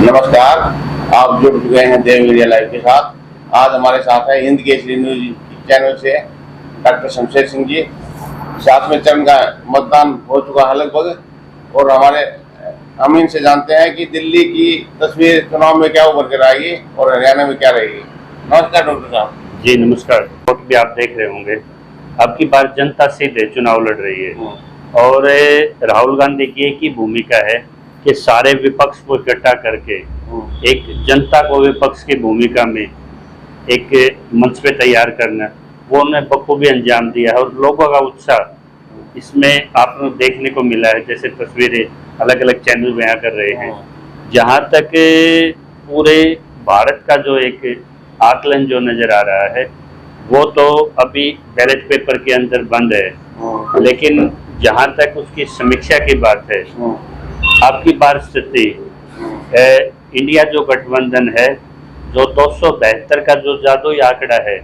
नमस्कार, आप जुड़ चुके हैं देव मीडिया लाइव के साथ। आज हमारे साथ है हिंद केसरी न्यूज चैनल से डॉक्टर शमशेर सिंह जी। सातवें चरण का मतदान हो चुका है लगभग, और हम इनसे जानते हैं कि दिल्ली की तस्वीर चुनाव में क्या उभर कर आएगी और हरियाणा में क्या रहेगी। नमस्कार डॉक्टर साहब। जी नमस्कार। वोट भी आप देख रहे होंगे, अब की बार जनता सीधे चुनाव लड़ रही है और राहुल गांधी की एक ही भूमिका है कि सारे विपक्ष को इकट्ठा करके एक जनता को विपक्ष की भूमिका में एक मंच पे तैयार करना, वो उन्होंने बखूबी अंजाम दिया है और लोगों का उत्साह इसमें आपको देखने को मिला है। जैसे तस्वीरें अलग अलग चैनल बयां कर रहे हैं, जहां तक पूरे भारत का जो एक आकलन जो नजर आ रहा है वो तो अभी बैलेट पेपर के अंदर बंद है, लेकिन जहां तक उसकी समीक्षा की बात है, आपकी बार स्थिति इंडिया जो गठबंधन है, जो 272 का जो जादुई आंकड़ा है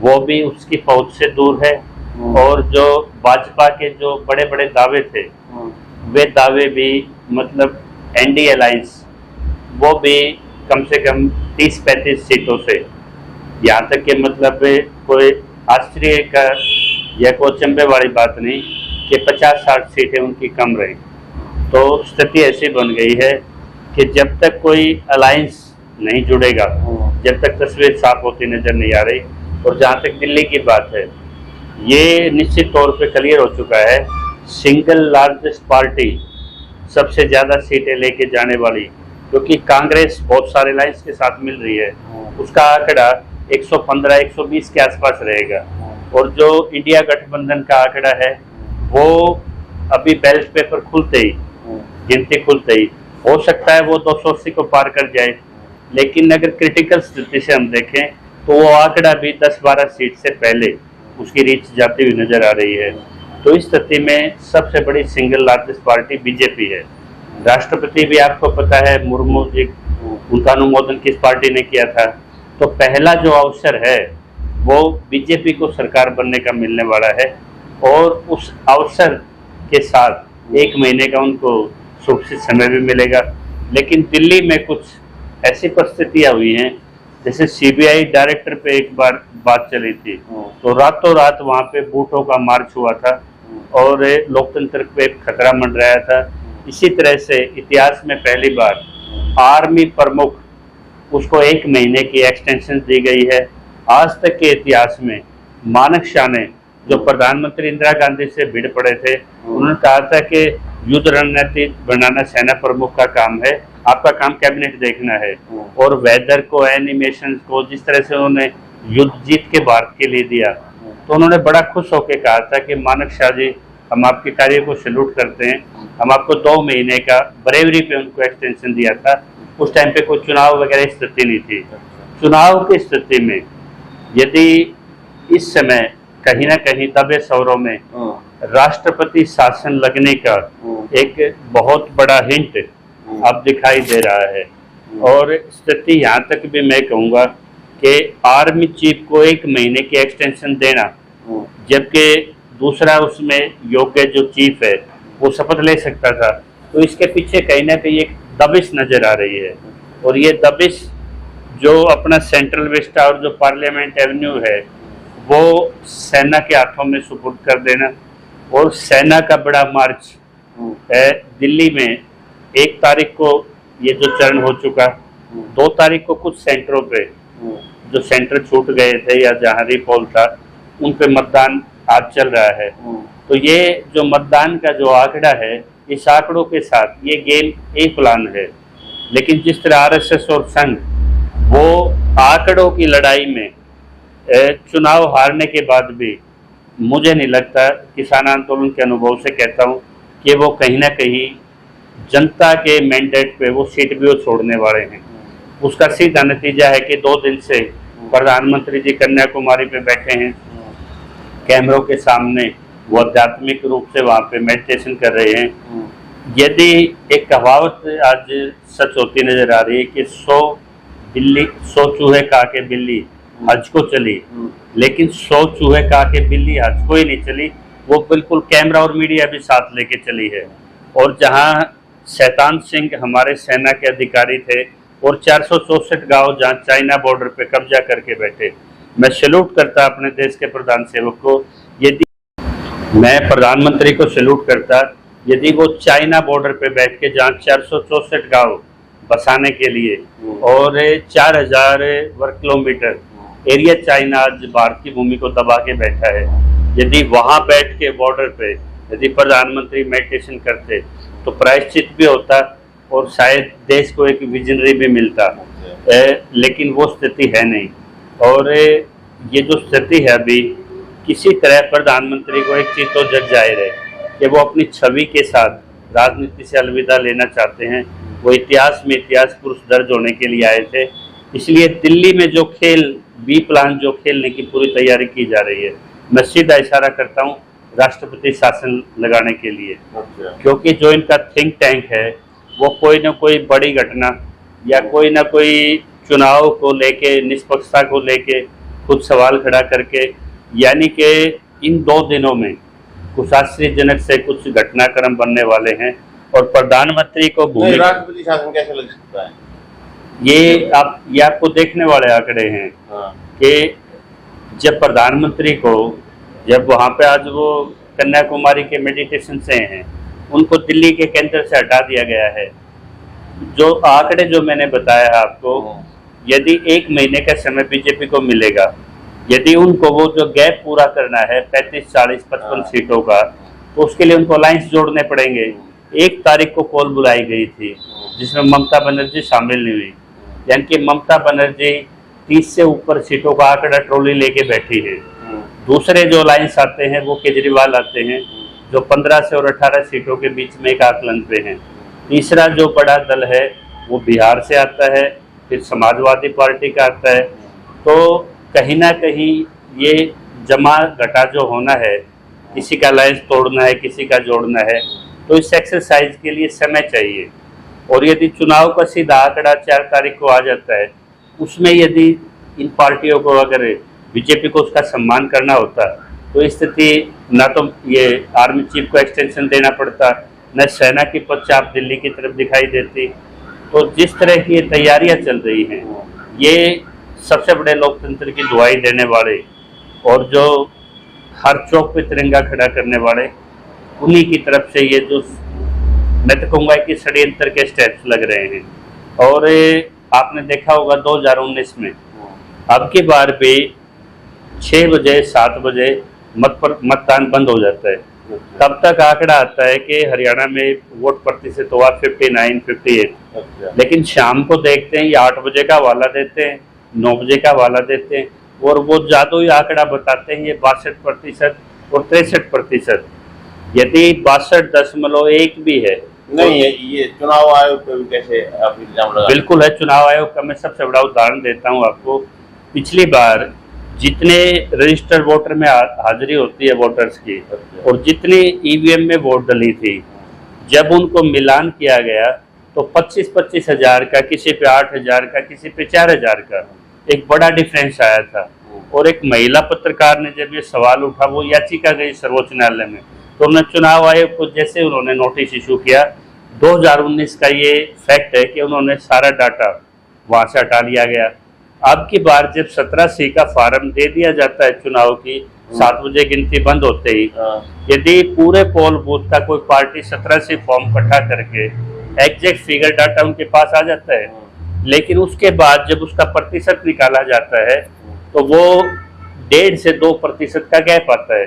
वो भी उसकी पहुंच से दूर है, और जो भाजपा के जो बड़े बड़े दावे थे वे दावे भी मतलब एनडीए अलायंस वो भी कम से कम 30-35 सीटों से, यहाँ तक कि मतलब कोई आश्चर्य का या कोई अचंभे वाली बात नहीं कि 50-60 सीटें उनकी कम रही। तो स्थिति ऐसी बन गई है कि जब तक कोई अलायंस नहीं जुड़ेगा, जब तक तस्वीर साफ होती नजर नहीं आ रही। और जहाँ तक दिल्ली की बात है, ये निश्चित तौर पे क्लियर हो चुका है, सिंगल लार्जेस्ट पार्टी सबसे ज़्यादा सीटें लेके जाने वाली, क्योंकि कांग्रेस बहुत सारे अलायंस के साथ मिल रही है, उसका आंकड़ा 115-120 के आसपास रहेगा, और जो इंडिया गठबंधन का आंकड़ा है वो अभी बैलेट पेपर खुलते ही, गिनती खुलते ही हो सकता है वो 280 को पार कर जाए। लेकिन अगर क्रिटिकल स्थिति से हम देखें तो वो आंकड़ा भी 10-12 सीट से पहले उसकी रीच जाती हुई नजर आ रही है। तो इस स्थिति में सबसे बड़ी सिंगल लार्जेस्ट पार्टी बीजेपी है। राष्ट्रपति भी आपको पता है मुर्मू जी, उनका अनुमोदन किस पार्टी ने किया था। तो पहला जो अवसर है वो बीजेपी को सरकार बनने का मिलने वाला है, और उस अवसर के साथ 1 महीने का उनको सुरक्षित समय भी मिलेगा। लेकिन दिल्ली में कुछ ऐसी परिस्थितियां हुई हैं, जैसे सीबीआई डायरेक्टर पे एक बार बात चली थी तो रातों रात वहां पे बूटों का मार्च हुआ था और लोकतंत्र पे खतरा मंडराया था। इसी तरह से इतिहास में पहली बार आर्मी प्रमुख, उसको 1 महीने की एक्सटेंशन दी गई है। आज तक के इतिहास में मानेक शॉ ने, जो प्रधानमंत्री इंदिरा गांधी से भिड़ पड़े थे, उन्होंने कहा था कि युद्ध रणनीति बनाना सेना प्रमुख का काम है, आपका काम कैबिनेट देखना है। और वेदर को, एनिमेशन को, जिस तरह से उन्होंने युद्ध जीत के भारत के लिए दिया, तो उन्होंने बड़ा खुश होकर कहा था कि मानेक शॉ जी, हम आपके कार्य को सैल्यूट करते हैं, हम आपको 2 महीने का ब्रेवरी पे उनको एक्सटेंशन दिया था। उस टाइम पे कोई चुनाव वगैरह स्थिति नहीं थी। चुनाव की स्थिति में यदि इस समय कहीं ना कहीं दबे शहरों में राष्ट्रपति शासन लगने का एक बहुत बड़ा हिंट अब दिखाई दे रहा है। और स्थिति यहाँ तक भी मैं कहूँगा कि आर्मी चीफ को 1 महीने की एक्सटेंशन देना, जबकि दूसरा उसमें योग्य जो चीफ है वो शपथ ले सकता था, तो इसके पीछे कहीं ना कहीं एक दबिश नजर आ रही है। और ये दबिश जो अपना सेंट्रल विस्टा और जो पार्लियामेंट एवेन्यू है वो सेना के हाथों में सुपुर्द कर देना, और सेना का बड़ा मार्च है दिल्ली में। 1 तारीख को ये जो चरण हो चुका, 2 तारीख को कुछ सेंटरों पे जो सेंटर छूट गए थे या जहाँ रिपोल था, उन पे मतदान आज चल रहा है। तो ये जो मतदान का जो आंकड़ा है, इस आंकड़ों के साथ ये गेम एक प्लान है। लेकिन जिस तरह आरएसएस और संघ वो आंकड़ों की लड़ाई में चुनाव हारने के बाद भी, मुझे नहीं लगता, किसान आंदोलन के अनुभव से कहता हूँ कि वो कहीं ना कहीं जनता के मैंडेट पे वो सीट भी वो छोड़ने वाले हैं। उसका सीधा नतीजा है कि 2 दिन से प्रधानमंत्री जी कन्याकुमारी पे बैठे हैं, कैमरों के सामने वो आध्यात्मिक रूप से वहाँ पे मेडिटेशन कर रहे हैं। यदि एक कहावत आज सच होती नजर आ रही है कि 100 चूहे खा के बिल्ली हज को चली, लेकिन 100 चूहे खा के बिल्ली हज को ही नहीं चली, वो बिल्कुल कैमरा और मीडिया भी साथ लेके चली है। और जहां शैतान सिंह हमारे सेना के अधिकारी थे और 464 गांव जहां चाइना बॉर्डर पे कब्जा करके बैठे। मैं सैल्यूट करता अपने देश के प्रधान सेवक को, यदि मैं प्रधानमंत्री को सैल्यूट करता यदि वो चाइना बॉर्डर पे बैठ के जहाँ 464 गांव बसाने के लिए और 4000 वर्ग किलोमीटर एरिया चाइना आज भारत की भूमि को दबा के बैठा है, यदि वहाँ बैठ के बॉर्डर पे यदि प्रधानमंत्री मेडिटेशन करते तो प्रायश्चित भी होता और शायद देश को एक विजनरी भी मिलता। लेकिन वो स्थिति है नहीं। और ये जो स्थिति है अभी, किसी तरह प्रधानमंत्री को एक चीज तो जग जाहिर है कि वो अपनी छवि के साथ राजनीति से अलविदा लेना चाहते हैं। वो इतिहास में इतिहास पुरुष दर्ज होने के लिए आए थे, इसलिए दिल्ली में जो खेल बी प्लान जो खेलने की पूरी तैयारी की जा रही है, मैं सीधा इशारा करता हूँ राष्ट्रपति शासन लगाने के लिए। क्योंकि जो इनका थिंक टैंक है वो कोई ना कोई बड़ी घटना या कोई ना कोई चुनाव को लेके, निष्पक्षता को लेके कुछ सवाल खड़ा करके, यानी कि इन 2 दिनों में कुछ आश्चर्यजनक से कुछ घटनाक्रम बनने वाले हैं। और प्रधानमंत्री को राष्ट्रपति शासन कैसे लग सकता है? ये आपको देखने वाले आंकड़े हैं कि जब प्रधानमंत्री को, जब वहाँ पे आज वो कन्याकुमारी के मेडिटेशन से हैं, उनको दिल्ली के केंद्र से हटा दिया गया है। जो आंकड़े जो मैंने बताया आपको, यदि 1 महीने का समय बीजेपी को मिलेगा, यदि उनको वो जो गैप पूरा करना है 35, 40, 55 सीटों का, तो उसके लिए उनको अलायंस जोड़ने पड़ेंगे। 1 तारीख को कॉल बुलाई गई थी जिसमें ममता बनर्जी शामिल नहीं हुई, यानी कि ममता बनर्जी 30 से ऊपर सीटों का आंकड़ा ट्रॉली लेके बैठी है। दूसरे जो अलायंस आते हैं वो केजरीवाल आते हैं जो 15 से और 18 सीटों के बीच में एक आकलन पे हैं। तीसरा जो बड़ा दल है वो बिहार से आता है, फिर समाजवादी पार्टी का आता है। तो कहीं ना कहीं ये जमा घटा जो होना है, किसी का अलायंस तोड़ना है, किसी का जोड़ना है, तो इस एक्सरसाइज के लिए समय चाहिए। और यदि चुनाव का सीधा आंकड़ा 4 तारीख को आ जाता है, उसमें यदि इन पार्टियों को अगर बीजेपी को उसका सम्मान करना होता तो स्थिति ना तो ये आर्मी चीफ को एक्सटेंशन देना पड़ता, न सेना की पदचाप दिल्ली की तरफ दिखाई देती। तो जिस तरह की ये तैयारियां चल रही हैं, ये सबसे बड़े लोकतंत्र की दुहाई देने वाले और जो हर चौक पे तिरंगा खड़ा करने वाले, उन्हीं की तरफ से ये जो मैं तो कहूँगा कि षड्यंत्र के स्टेप्स लग रहे हैं। और आपने देखा होगा 2019 में अब की बार भी 6 बजे 7 बजे मतदान बंद हो जाता है। तब तक आंकड़ा आता है कि हरियाणा में वोट प्रतिशत हुआ 59, 58, लेकिन शाम को देखते हैं ये 8 बजे का हवाला देते हैं, 9 बजे का हवाला देते हैं, और वो जादुई आंकड़ा बताते हैं ये 62% और 63%। यदि 62.1 भी है नहीं है, ये चुनाव आयोग पे भी कैसे आप इल्जाम लगा? बिल्कुल है। चुनाव आयोग का मैं सबसे बड़ा उदाहरण देता हूँ आपको। पिछली बार जितने रजिस्टर्ड वोटर में हाजिरी होती है वोटर्स की, और जितनी ईवीएम में वोट डली थी, जब उनको मिलान किया गया तो 25-25 हजार का, किसी पे 8 हजार का, किसी पे 4 हजार का एक बड़ा डिफरेंस आया था। और एक महिला पत्रकार ने जब ये सवाल उठा, वो याचिका गई सर्वोच्च न्यायालय में, तो उन्होंने चुनाव आयोग को जैसे उन्होंने नोटिस इशू किया, 2019 का ये फैक्ट है कि उन्होंने सारा डाटा वहाँ से हटा लिया गया। अब की बार जब 17C का फार्म दे दिया जाता है चुनाव की, 7 बजे गिनती बंद होते ही, यदि पूरे पोल बूथ का कोई पार्टी 17C फॉर्म इकट्ठा करके एग्जैक्ट फिगर डाटा उनके पास आ जाता है, लेकिन उसके बाद जब उसका प्रतिशत निकाला जाता है तो वो 1.5 से 2% का गैप आता है।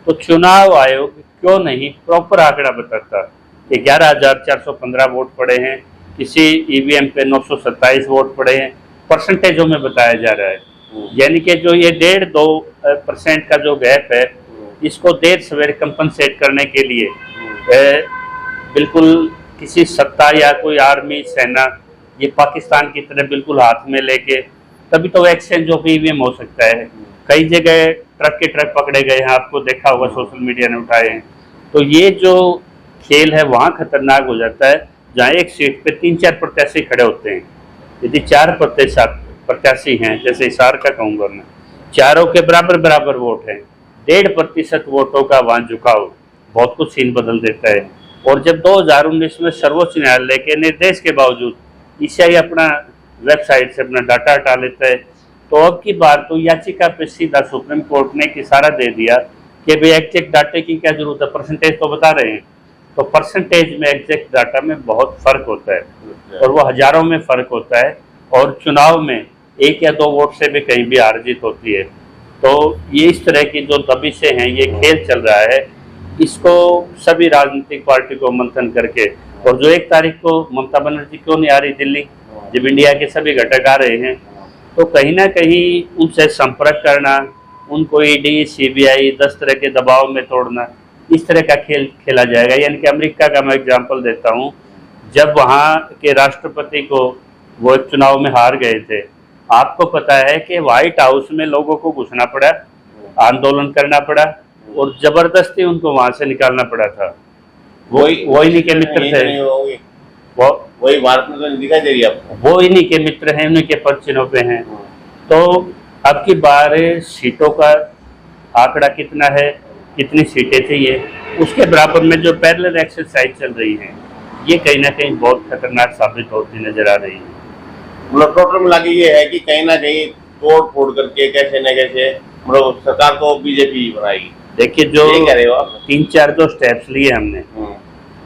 तो चुनाव आयोग क्यों नहीं प्रॉपर आंकड़ा बताता कि 11,415 वोट पड़े हैं, किसी ईवीएम पे 927 वोट पड़े हैं, परसेंटेजों में बताया जा रहा है। यानी कि जो ये 1.5-2% का जो गैप है, इसको देर सवेर कंपनसेट करने के लिए बिल्कुल किसी सत्ता या कोई आर्मी सेना ये पाकिस्तान की तरह बिल्कुल हाथ में लेके, तभी तो एक्सचेंज ऑफ ईवीएम हो सकता है। कई जगह ट्रक के ट्रक पकड़े गए हैं, आपको देखा होगा, सोशल मीडिया ने उठाए हैं। तो ये जो खेल है वहाँ खतरनाक हो जाता है, जहाँ एक सीट पे 3-4 प्रत्याशी खड़े होते हैं। यदि 4 प्रत्याशी हैं, जैसे हिसार का कहूँगा मैं, चारों के बराबर वोट हैं, 1.5% वोटों का वहाँ झुकाव बहुत कुछ सीन बदल देता है। और जब 2019 में सर्वोच्च न्यायालय के निर्देश के बावजूद ईसीआई अपना वेबसाइट से अपना डाटा हटा लेता है, तो अब की बार तो याचिका पे सीधा सुप्रीम कोर्ट ने एक इशारा दे दिया कि भाई एग्जैक्ट डाटे की क्या जरूरत है, परसेंटेज तो बता रहे हैं। तो परसेंटेज में एग्जैक्ट डाटा में बहुत फर्क होता है और वो हजारों में फर्क होता है, और चुनाव में 1 या 2 वोट से भी कहीं भी हार जीत होती है। तो ये इस तरह की जो दबिशें हैं, ये खेल चल रहा है, इसको सभी राजनीतिक पार्टी को मंथन करके, और जो 1 तारीख को ममता बनर्जी क्यों नहीं आ रही दिल्ली, जब इंडिया के सभी घटक आ रहे हैं, तो कहीं ना कहीं उनसे संपर्क करना, उनको ईडी सीबीआई 10 तरह के दबाव में तोड़ना, इस तरह का खेल खेला जाएगा। यानी कि अमेरिका का मैं एग्जाम्पल देता हूँ, जब वहाँ के राष्ट्रपति को वो एक चुनाव में हार गए थे, आपको पता है कि व्हाइट हाउस में लोगों को घुसना पड़ा, आंदोलन करना पड़ा और जबरदस्ती उनको वहां से निकालना पड़ा था। वो इन्हीं के मित्र थे, वही भारत में तो दिखाई दे रही है आपको, वो इन्हीं के मित्र हैं, उन्हीं के पद चिन्हों पे हैं। तो अब की बार सीटों का आंकड़ा कितना है, कितनी सीटें चाहिए, उसके बराबर में जो पैरेलल एक्सरसाइज चल रही है, ये कहीं ना कहीं बहुत खतरनाक साबित होती नजर आ रही है। मतलब टोटल मिला के ये है कि कहीं ना कहीं तोड़ फोड़ करके कैसे न कैसे मतलब सरकार को बीजेपी बनाएगी। देखिए, जो 3-4 जो स्टेप्स लिए हमने,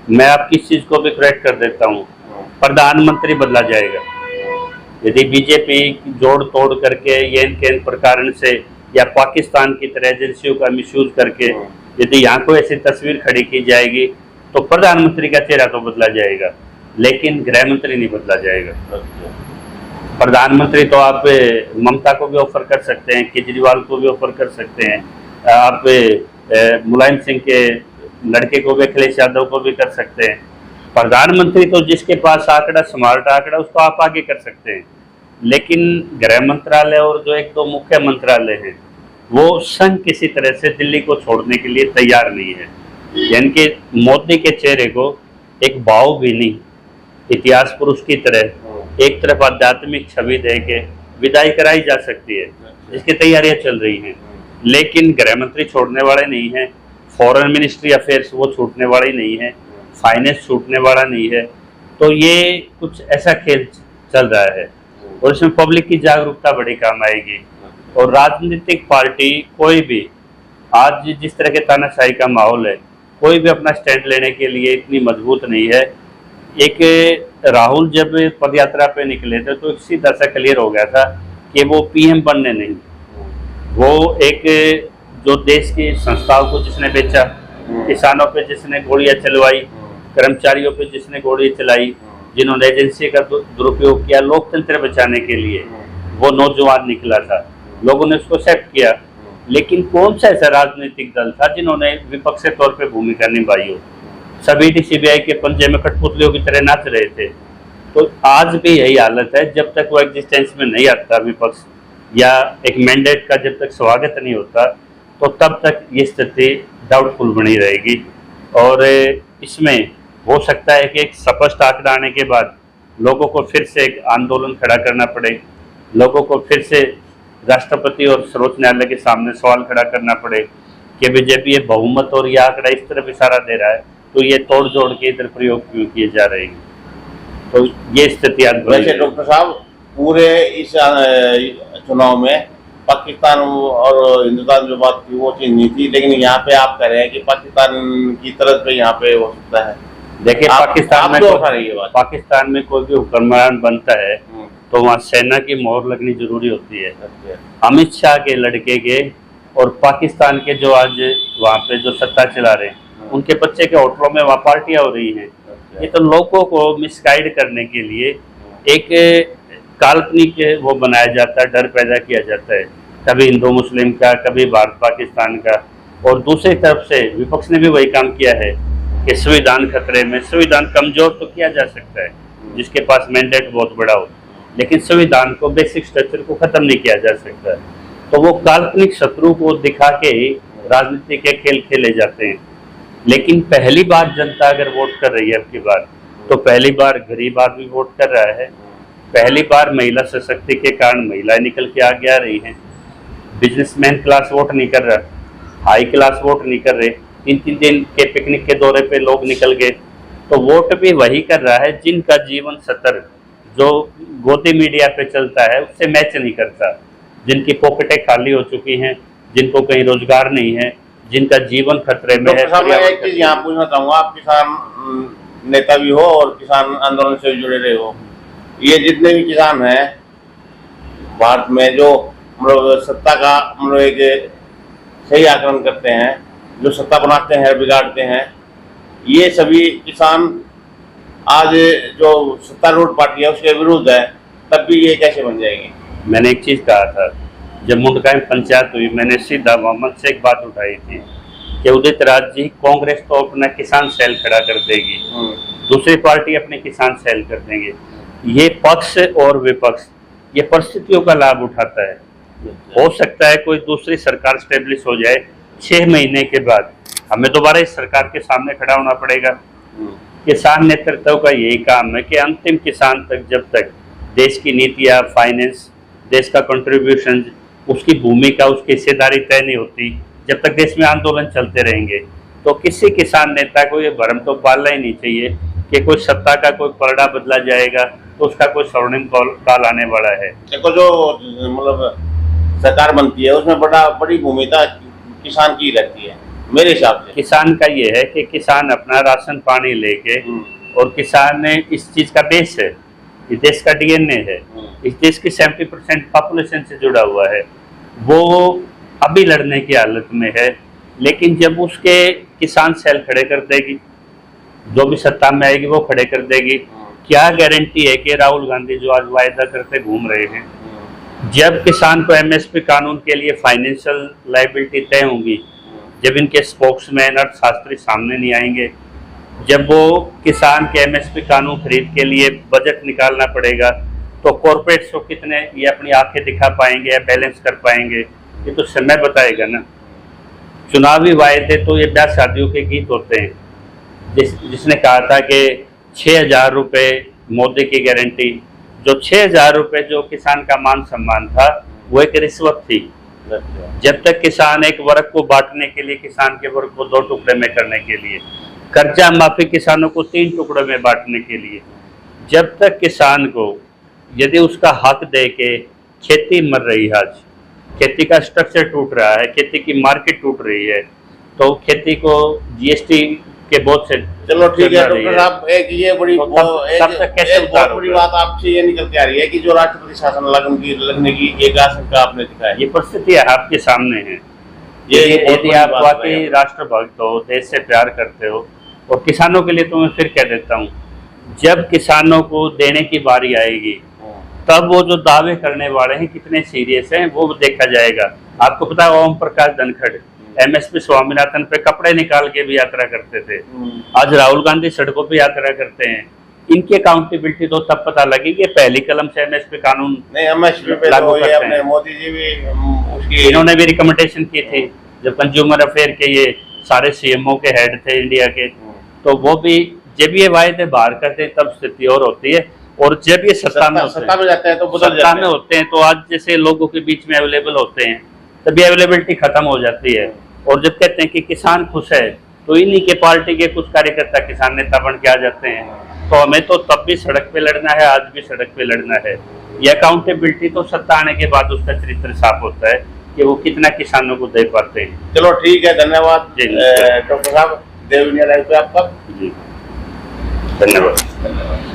मैं आपकी चीज को भी करेक्ट कर देता हूँ, प्रधानमंत्री बदला जाएगा। यदि बीजेपी जोड़ तोड़ करके ये इन प्रकार से या पाकिस्तान की तरह एजेंसियों का मिसयूज करके यदि यहाँ को ऐसी तस्वीर खड़ी की जाएगी, तो प्रधानमंत्री का चेहरा तो बदला जाएगा, लेकिन गृह मंत्री नहीं बदला जाएगा। प्रधानमंत्री तो आप ममता को भी ऑफर कर सकते हैं, केजरीवाल को भी ऑफर कर सकते हैं, आप मुलायम सिंह के लड़के को भी, अखिलेश यादव को भी कर सकते हैं। प्रधानमंत्री तो जिसके पास आंकड़ा, स्मार्ट आंकड़ा, उसको आप आगे कर सकते हैं। लेकिन गृह मंत्रालय और जो 1-2 मुख्य मंत्रालय हैं, वो संघ किसी तरह से दिल्ली को छोड़ने के लिए तैयार नहीं है। यानी कि मोदी के चेहरे को एक भाव भी नहीं, इतिहास पुरुष की तरह एक तरफ आध्यात्मिक छवि दे के विदाई कराई जा सकती है, जिसकी तैयारियां चल रही हैं। लेकिन गृह मंत्री छोड़ने वाले नहीं है, फॉरेन मिनिस्ट्री अफेयर्स वो छूटने वाली नहीं है, फाइनेंस छूटने वाला नहीं है। तो ये कुछ ऐसा खेल चल रहा है और इसमें पब्लिक की जागरूकता बड़ी काम आएगी। और राजनीतिक पार्टी कोई भी, आज जिस तरह के तानाशाही का माहौल है, कोई भी अपना स्टैंड लेने के लिए इतनी मजबूत नहीं है। एक राहुल जब पदयात्रा पे निकले थे तो सीधा सा क्लियर हो गया था कि वो पीएम बनने नहीं, वो एक जो देश की संस्थाओं को जिसने बेचा, किसानों पे जिसने गोलियां चलवाई, कर्मचारियों पे जिसने गोली चलाई, जिन्होंने एजेंसी का दुरुपयोग किया लोकतंत्र बचाने के लिए, वो नौजवान निकला था, लोगों ने उसको एक्सेप्ट किया। लेकिन कौन सा ऐसा राजनीतिक दल था जिन्होंने विपक्षी तौर पे भूमिका निभाई हो? सभी सीबीआई के पंजे में कठपुतलियों की तरह नाच रहे थे। तो आज भी यही हालत है, जब तक वो एग्जिस्टेंस में नहीं आता विपक्ष, या एक मैंडेट का जब तक स्वागत नहीं होता, तो तब तक ये स्थिति डाउटफुल बनी रहेगी। और इसमें हो सकता है कि एक स्पष्ट आंकड़ा आने के बाद लोगों को फिर से एक आंदोलन खड़ा करना पड़े, लोगों को फिर से राष्ट्रपति और सर्वोच्च न्यायालय के सामने सवाल खड़ा करना पड़े कि बीजेपी ये बहुमत और ये आंकड़ा इस तरफ इशारा दे रहा है, तो ये तोड़ जोड़ के इधर प्रयोग क्यों किए जा रहे हैं। तो ये स्थिति आज वैसे डॉक्टर साहब, पूरे इस चुनाव में पाकिस्तान और हिंदुस्तान जो बात थी वो चीज नहीं थी, लेकिन यहाँ पे आप कह रहे हैं कि पाकिस्तान की तरफ पे यहाँ पे हो सकता है। देखिए, पाकिस्तान में कोई भी हुक्मरान बनता है तो वहाँ सेना की मोहर लगनी जरूरी होती है। अमित शाह के लड़के के और पाकिस्तान के जो आज वहाँ पे जो सत्ता चला रहे हैं, उनके बच्चे के होटलों में वहाँ पार्टियां हो रही हैं। ये तो लोगों को मिसगाइड करने के लिए एक काल्पनिक वो बनाया जाता है, डर पैदा किया जाता है, कभी हिंदू मुस्लिम का, कभी भारत पाकिस्तान का। और दूसरी तरफ से विपक्ष ने भी वही काम किया है कि संविधान खतरे में, संविधान कमजोर तो किया जा सकता है जिसके पास मैंडेट बहुत बड़ा हो, लेकिन संविधान को, बेसिक स्ट्रक्चर को खत्म नहीं किया जा सकता। तो वो काल्पनिक शत्रु को दिखा के ही राजनीति के खेल खेले जाते हैं। लेकिन पहली बार जनता अगर वोट कर रही है अब की बार, तो पहली बार गरीब आदमी वोट कर रहा है, पहली बार महिला सशक्ति के कारण महिलाएं निकल के आगे आ रही हैं, बिजनेसमैन क्लास वोट नहीं कर रहा, हाई क्लास वोट नहीं कर रहे। 3-3 दिन के पिकनिक के दौरे पे लोग निकल गए, तो वोट भी वही कर रहा है जिनका जीवन स्तर जो गोदी मीडिया पे चलता है उससे मैच नहीं करता, जिनकी पॉकेटें खाली हो चुकी हैं, जिनको कहीं रोजगार नहीं है, जिनका जीवन खतरे में है। मैं एक चीज यहाँ पूछना चाहूंगा, आप किसान नेता भी हो और किसान आंदोलन से जुड़े रहे हो, ये जितने भी किसान हैं भारत में जो मतलब सत्ता का मतलब एक सही आकलन करते हैं, जो सत्ता बनाते हैं बिगाड़ते हैं, ये सभी किसान आज जो सत्तारूढ़ पार्टी है उसके विरुद्ध है, तब भी ये कैसे बन जाएगी? मैंने एक चीज कहा था, जब मुंडका में पंचायत हुई मैंने सीधा मोहम्मद से एक बात उठाई थी कि उदित राज जी, कांग्रेस तो अपना किसान सेल खड़ा कर देगी, दूसरी पार्टी अपने किसान सेल कर देंगे। ये पक्ष और विपक्ष ये परिस्थितियों का लाभ उठाता है। हो सकता है कोई दूसरी सरकार स्टेब्लिश हो जाए, 6 महीने के बाद हमें दोबारा इस सरकार के सामने खड़ा होना पड़ेगा। किसान नेतृत्व का यही काम है कि अंतिम किसान तक, जब तक देश की नीतियाँ, फाइनेंस, देश का कंट्रीब्यूशन, उसकी भूमिका, उसकी हिस्सेदारी तय नहीं होती, जब तक देश में आंदोलन चलते रहेंगे, तो किसी किसान नेता को ये भ्रम तो पालना ही नहीं चाहिए कि कोई सत्ता का कोई पलड़ा बदला जाएगा तो उसका कोई स्वर्णिम काल आने वाला है। देखो, जो मतलब सरकार बनती है उसमें बड़ी भूमिका किसान की रहती है मेरे हिसाब से। किसान का ये है कि किसान अपना राशन पानी लेके, और किसान इस चीज का बेस है, इस देश का डीएनए है, इस देश की 70% पॉपुलेशन से जुड़ा हुआ है, वो अभी लड़ने की हालत में है। लेकिन जब उसके किसान सेल खड़े कर देगी, जो भी सत्ता में आएगी वो खड़े कर देगी, क्या गारंटी है कि राहुल गांधी जो आज वायदा करते घूम रहे हैं, जब किसान को एमएसपी कानून के लिए फाइनेंशियल लायबिलिटी तय होंगी, जब इनके स्पोक्समैन अर्थशास्त्री सामने नहीं आएंगे, जब वो किसान के एमएसपी कानून खरीद के लिए बजट निकालना पड़ेगा, तो कॉर्पोरेट्स को कितने ये अपनी आंखें दिखा पाएंगे या बैलेंस कर पाएंगे, ये तो समय बताएगा ना। चुनावी वायदे तो ये ब्याह शादियों के गीत होते हैं। जिसने कहा था कि 6,000 रुपये मोदी की गारंटी, जो 6,000 रुपये जो किसान का मान सम्मान था वो एक रिश्वत थी। जब तक किसान एक वर्ग को बांटने के लिए, किसान के वर्ग को 2 टुकड़े में करने के लिए, कर्जा माफी किसानों को 3 टुकड़ों में बांटने के लिए, जब तक किसान को यदि उसका हक दे के खेती मर रही है, आज खेती का स्ट्रक्चर टूट रहा है, खेती की मार्केट टूट रही है, तो खेती को जीएसटी के बोझ से, चलो ठीक है डॉक्टर साहब, एक ये बड़ी बड़ी बात आपसे ये निकल के आ रही है कि जो राष्ट्रपति शासन लगने की एक आशंका आपने दिखाई, ये परिस्थिति आपके सामने है। यदि आप वाकई राष्ट्रभक्त हो, देश से प्यार करते हो, और किसानों के लिए तो मैं फिर कह देता हूँ, जब किसानों को देने की बारी आएगी तब वो जो दावे करने वाले हैं कितने सीरियस हैं वो देखा जाएगा। आपको पता है ओम प्रकाश धनखड़ एमएसपी स्वामीनाथन पे कपड़े निकाल के भी यात्रा करते थे, आज राहुल गांधी सड़कों पे यात्रा करते हैं। इनकी अकाउंटेबिलिटी तो तब पता लगेगी कि पहली कलम से एमएसपी कानून लागू करते हैं। मोदी जी भी उसकी, इन्होंने भी रिकमेंडेशन की थी जब कंज्यूमर अफेयर के ये सारे सीएमओ के हेड थे इंडिया के, तो वो भी जब ये वायदे बाहर करते हैं तब स्थिति और होती है, और जब ये सत्ता में जाते हैं तो सत्ता में होते हैं तो आज जैसे लोगों के बीच में अवेलेबल होते हैं तभी अवेलेबिलिटी खत्म हो जाती है। और जब कहते हैं कि किसान खुश है तो इन्हीं के पार्टी के कुछ कार्यकर्ता किसान नेता बन के आ जाते हैं। तो हमें तो तब भी सड़क पे लड़ना है, आज भी सड़क पे लड़ना है। ये अकाउंटेबिलिटी तो सत्ता आने के बाद उसका चरित्र साफ होता है कि वो कितना किसानों को दे पाते हैं। चलो ठीक है, धन्यवाद डॉक्टर साहब, देव इंडिया लाइव पे आपका जी धन्यवाद।